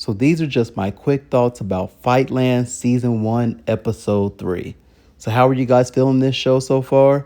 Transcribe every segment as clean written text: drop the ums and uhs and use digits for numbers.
So these are just my quick thoughts about Fightland Season 1, Episode 3. So how are you guys feeling this show so far?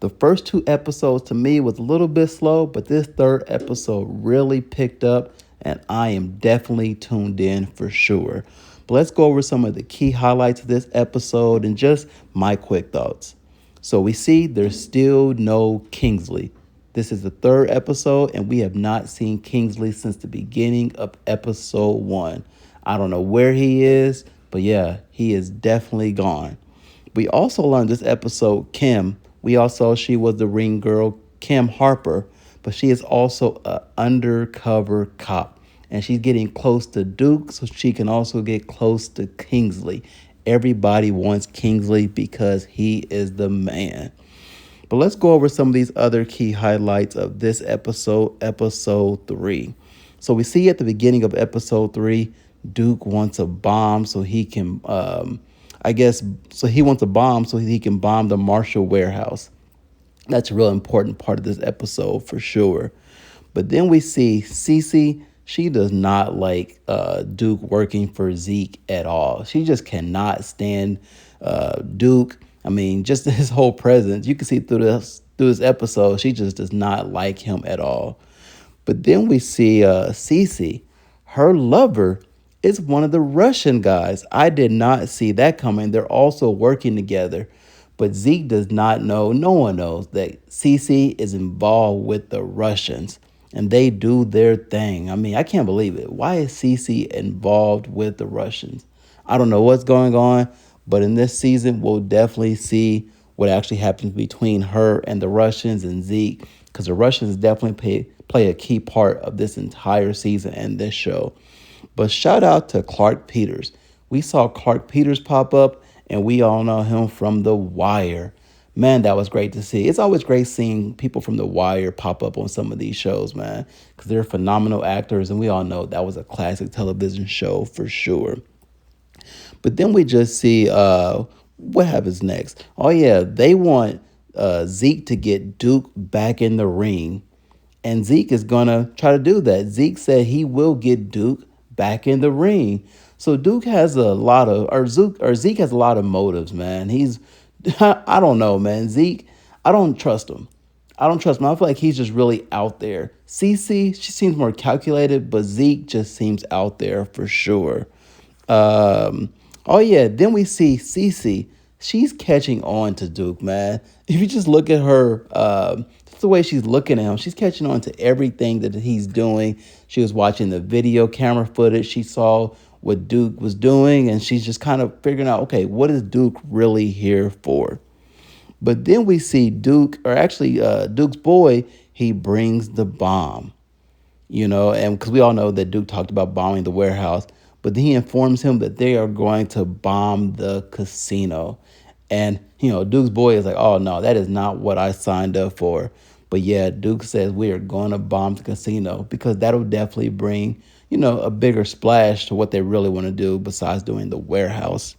The first two episodes to me was a little bit slow, but this third episode really picked up and I am definitely tuned in for sure. But let's go over some of the key highlights of this episode and just my quick thoughts. So we see there's still no Kingsley. This is the third episode, and we have not seen Kingsley since the beginning of episode 1. I don't know where he is, but yeah, he is definitely gone. We also learned this episode, she was the ring girl, Kim Harper, but she is also an undercover cop. And she's getting close to Duke so she can also get close to Kingsley. Everybody wants Kingsley because he is the man. But let's go over some of these other key highlights of this episode, episode 3. So we see at the beginning of episode 3, Duke wants a bomb so he can, he wants a bomb so he can bomb the Marshall warehouse. That's a real important part of this episode for sure. But then we see Cece. She does not like Duke working for Zeke at all. She just cannot stand Duke. I mean, just his whole presence. You can see through this episode, she just does not like him at all. But then we see Cece. Her lover is one of the Russian guys. I did not see that coming. They're also working together. But Zeke does not know, no one knows that Cece is involved with the Russians. And they do their thing. I mean, I can't believe it. Why is Cece involved with the Russians? I don't know what's going on. But in this season, we'll definitely see what actually happens between her and the Russians and Zeke, because the Russians definitely play a key part of this entire season and this show. But shout out to Clark Peters. We saw Clark Peters pop up, and we all know him from The Wire. Man, that was great to see. It's always great seeing people from The Wire pop up on some of these shows, man, because they're phenomenal actors, and we all know that was a classic television show for sure. But then we just see what happens next. Oh, yeah, they want Zeke to get Duke back in the ring. And Zeke is going to try to do that. Zeke said he will get Duke back in the ring. So Duke has a lot of, Zeke has a lot of motives, man. I don't know, man. Zeke, I don't trust him. I feel like he's just really out there. Cece, she seems more calculated, but Zeke just seems out there for sure. Then we see Cece. She's catching on to Duke, man. If you just look at her, just the way she's looking at him, she's catching on to everything that he's doing. She was watching the video camera footage. She saw what Duke was doing, and she's just kind of figuring out, okay, what is Duke really here for? But then we see Duke's boy, he brings the bomb, and because we all know that Duke talked about bombing the warehouse. But then he informs him that they are going to bomb the casino. And, Duke's boy is like, oh, no, that is not what I signed up for. But yeah, Duke says we are going to bomb the casino because that'll definitely bring, a bigger splash to what they really want to do besides doing the warehouse.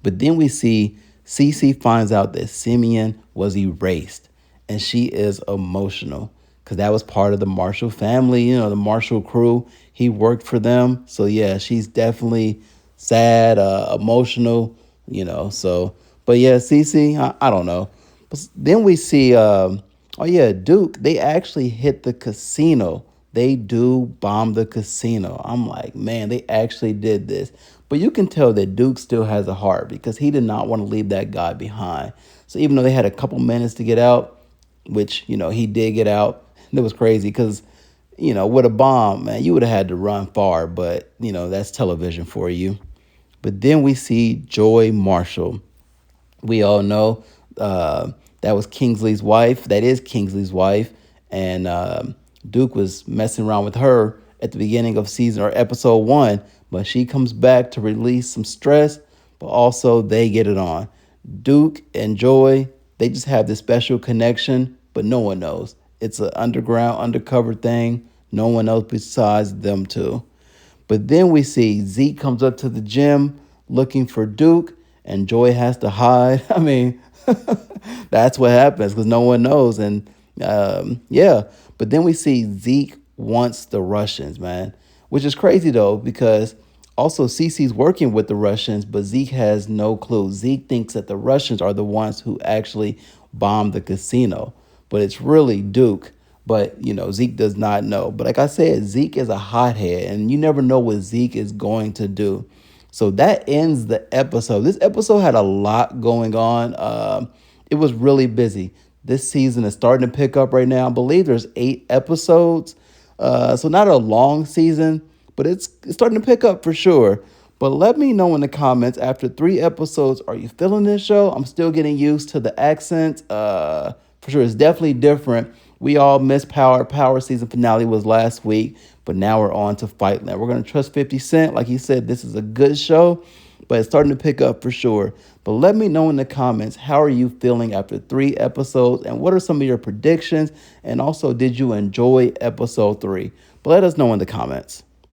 But then we see Cece finds out that Simeon was erased, and she is emotional because that was part of the Marshall family, the Marshall crew. He worked for them. So, yeah, she's definitely sad, emotional, So, but, yeah, Cece, I don't know. But then we see, Duke, they actually hit the casino. They do bomb the casino. I'm like, man, they actually did this. But you can tell that Duke still has a heart because he did not want to leave that guy behind. So even though they had a couple minutes to get out, which, he did get out, it was crazy because, with a bomb, man, you would have had to run far. But, that's television for you. But then we see Joy Marshall. We all know that was Kingsley's wife. That is Kingsley's wife. And Duke was messing around with her at the beginning of season or episode 1. But she comes back to release some stress. But also they get it on. Duke and Joy, they just have this special connection. But no one knows. It's an undercover thing. No one else besides them two. But then we see Zeke comes up to the gym looking for Duke, and Joy has to hide. I mean, that's what happens because no one knows. And But then we see Zeke wants the Russians, man. which is crazy though, because also Cece's working with the Russians, but Zeke has no clue. Zeke thinks that the Russians are the ones who actually bombed the casino, but it's really Duke. But Zeke does not know. But like I said, Zeke is a hothead, and you never know what Zeke is going to do. So that ends the episode. This episode had a lot going on. It was really busy. This season is starting to pick up right now. I believe there's 8 episodes. So not a long season, but it's starting to pick up for sure. But let me know in the comments, after 3 episodes, are you feeling this show? I'm still getting used to the accents. For sure, it's definitely different. We all missed Power. Power season finale was last week, but now we're on to Fightland. We're going to trust 50 Cent. Like he said, this is a good show, but it's starting to pick up for sure. But let me know in the comments, how are you feeling after 3 episodes, and what are some of your predictions? And also, did you enjoy episode 3? But let us know in the comments.